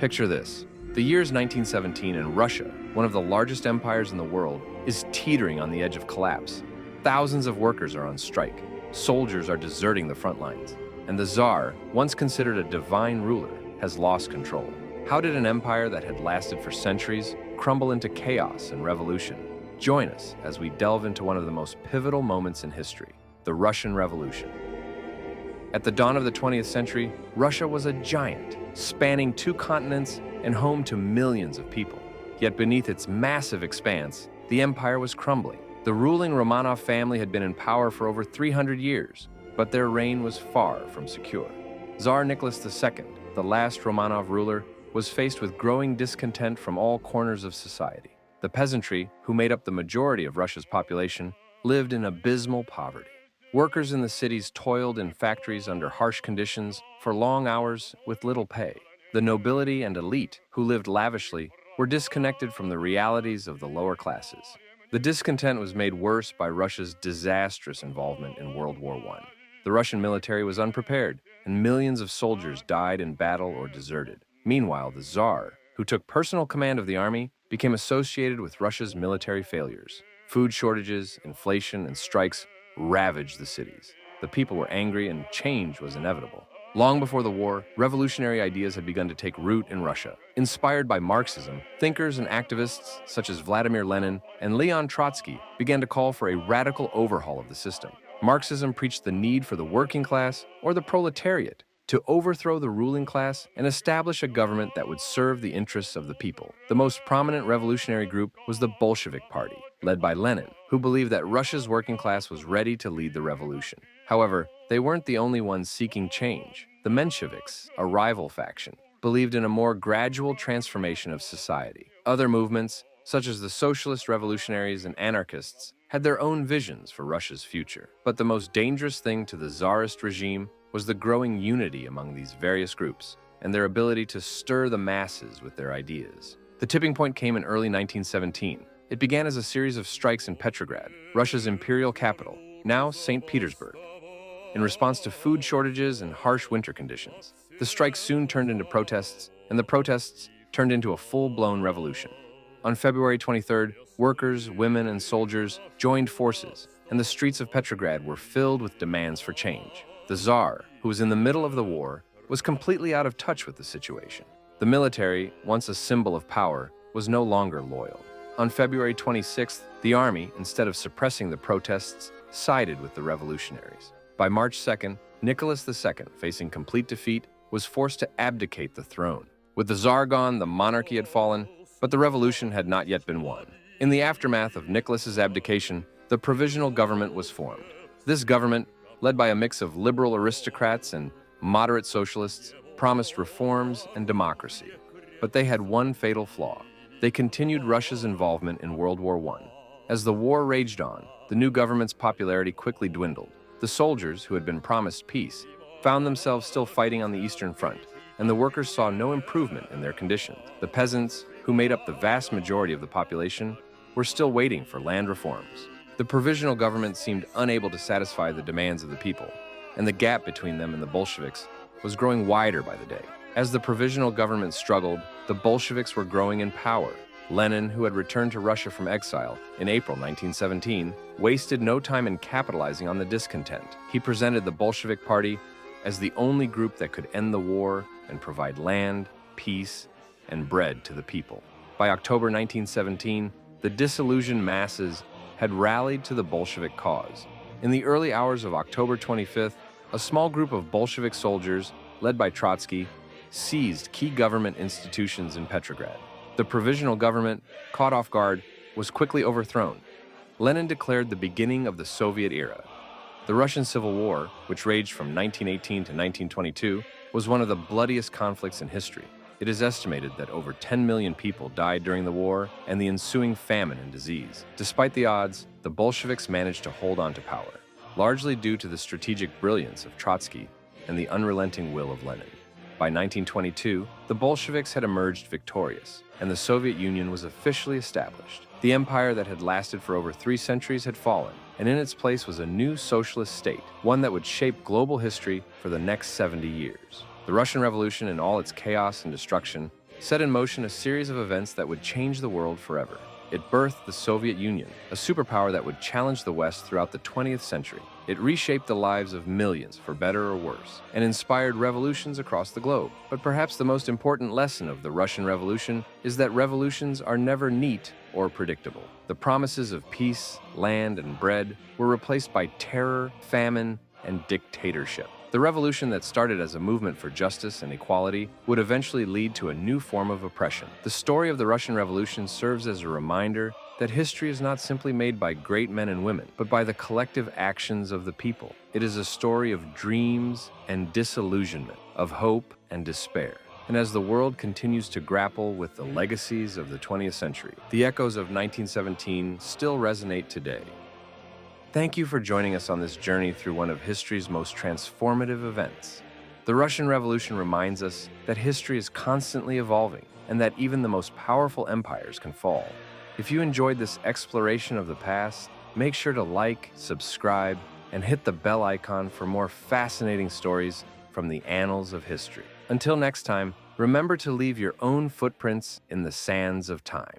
Picture this. The year's 1917 and Russia, one of the largest empires in the world, is teetering on the edge of collapse. Thousands of workers are on strike. Soldiers are deserting the front lines. And the Tsar, once considered a divine ruler, has lost control. How did an empire that had lasted for centuries crumble into chaos and revolution? Join us as we delve into one of the most pivotal moments in history, the Russian Revolution. At the dawn of the 20th century, Russia was a giant, spanning 2 continents and home to millions of people. Yet beneath its massive expanse, the empire was crumbling. The ruling Romanov family had been in power for over 300 years, but their reign was far from secure. Tsar Nicholas II, the last Romanov ruler, was faced with growing discontent from all corners of society. The peasantry, who made up the majority of Russia's population, lived in abysmal poverty. Workers in the cities toiled in factories under harsh conditions for long hours with little pay. The nobility and elite, who lived lavishly, were disconnected from the realities of the lower classes. The discontent was made worse by Russia's disastrous involvement in World War I. The Russian military was unprepared, and millions of soldiers died in battle or deserted. Meanwhile, the Tsar, who took personal command of the army, became associated with Russia's military failures. Food shortages, inflation, and strikes ravaged the cities. The people were angry, and change was inevitable. Long before the war, revolutionary ideas had begun to take root in Russia. Inspired by Marxism, thinkers and activists such as Vladimir Lenin and Leon Trotsky began to call for a radical overhaul of the system. Marxism preached the need for the working class, or the proletariat, to overthrow the ruling class and establish a government that would serve the interests of the people. The most prominent revolutionary group was the Bolshevik Party, led by Lenin, who believed that Russia's working class was ready to lead the revolution. However, they weren't the only ones seeking change. The Mensheviks, a rival faction, believed in a more gradual transformation of society. Other movements, such as the socialist revolutionaries and anarchists, had their own visions for Russia's future. But the most dangerous thing to the Tsarist regime was the growing unity among these various groups and their ability to stir the masses with their ideas. The tipping point came in early 1917. It began as a series of strikes in Petrograd, Russia's imperial capital, now St. Petersburg, in response to food shortages and harsh winter conditions. The strikes soon turned into protests, and the protests turned into a full-blown revolution. On February 23rd, workers, women, and soldiers joined forces, and the streets of Petrograd were filled with demands for change. The Tsar, who was in the middle of the war, was completely out of touch with the situation. The military, once a symbol of power, was no longer loyal. On February 26th, the army, instead of suppressing the protests, sided with the revolutionaries. By March 2nd, Nicholas II, facing complete defeat, was forced to abdicate the throne. With the Tsar gone, the monarchy had fallen, but the revolution had not yet been won. In the aftermath of Nicholas's abdication, the provisional government was formed. This government, led by a mix of liberal aristocrats and moderate socialists, promised reforms and democracy. But they had one fatal flaw. They continued Russia's involvement in World War I. As the war raged on, the new government's popularity quickly dwindled. The soldiers, who had been promised peace, found themselves still fighting on the Eastern Front, and the workers saw no improvement in their conditions. The peasants, who made up the vast majority of the population, were still waiting for land reforms. The provisional government seemed unable to satisfy the demands of the people, and the gap between them and the Bolsheviks was growing wider by the day. As the provisional government struggled, the Bolsheviks were growing in power. Lenin, who had returned to Russia from exile in April 1917, wasted no time in capitalizing on the discontent. He presented the Bolshevik Party as the only group that could end the war and provide land, peace, and bread to the people. By October 1917, the disillusioned masses had rallied to the Bolshevik cause. In the early hours of October 25th, a small group of Bolshevik soldiers, led by Trotsky, seized key government institutions in Petrograd. The provisional government, caught off guard, was quickly overthrown. Lenin declared the beginning of the Soviet era. The Russian Civil War, which raged from 1918 to 1922, was one of the bloodiest conflicts in history. It is estimated that over 10 million people died during the war and the ensuing famine and disease. Despite the odds, the Bolsheviks managed to hold on to power, largely due to the strategic brilliance of Trotsky and the unrelenting will of Lenin. By 1922, the Bolsheviks had emerged victorious, and the Soviet Union was officially established. The empire that had lasted for over 3 centuries had fallen, and in its place was a new socialist state, one that would shape global history for the next 70 years. The Russian Revolution, in all its chaos and destruction, set in motion a series of events that would change the world forever. It birthed the Soviet Union, a superpower that would challenge the West throughout the 20th century. It reshaped the lives of millions, for better or worse, and inspired revolutions across the globe. But perhaps the most important lesson of the Russian Revolution is that revolutions are never neat or predictable. The promises of peace, land, and bread were replaced by terror, famine, and dictatorship. The revolution that started as a movement for justice and equality would eventually lead to a new form of oppression. The story of the Russian Revolution serves as a reminder that history is not simply made by great men and women, but by the collective actions of the people. It is a story of dreams and disillusionment, of hope and despair. And as the world continues to grapple with the legacies of the 20th century, the echoes of 1917 still resonate today. Thank you for joining us on this journey through one of history's most transformative events. The Russian Revolution reminds us that history is constantly evolving and that even the most powerful empires can fall. If you enjoyed this exploration of the past, make sure to like, subscribe, and hit the bell icon for more fascinating stories from the annals of history. Until next time, remember to leave your own footprints in the sands of time.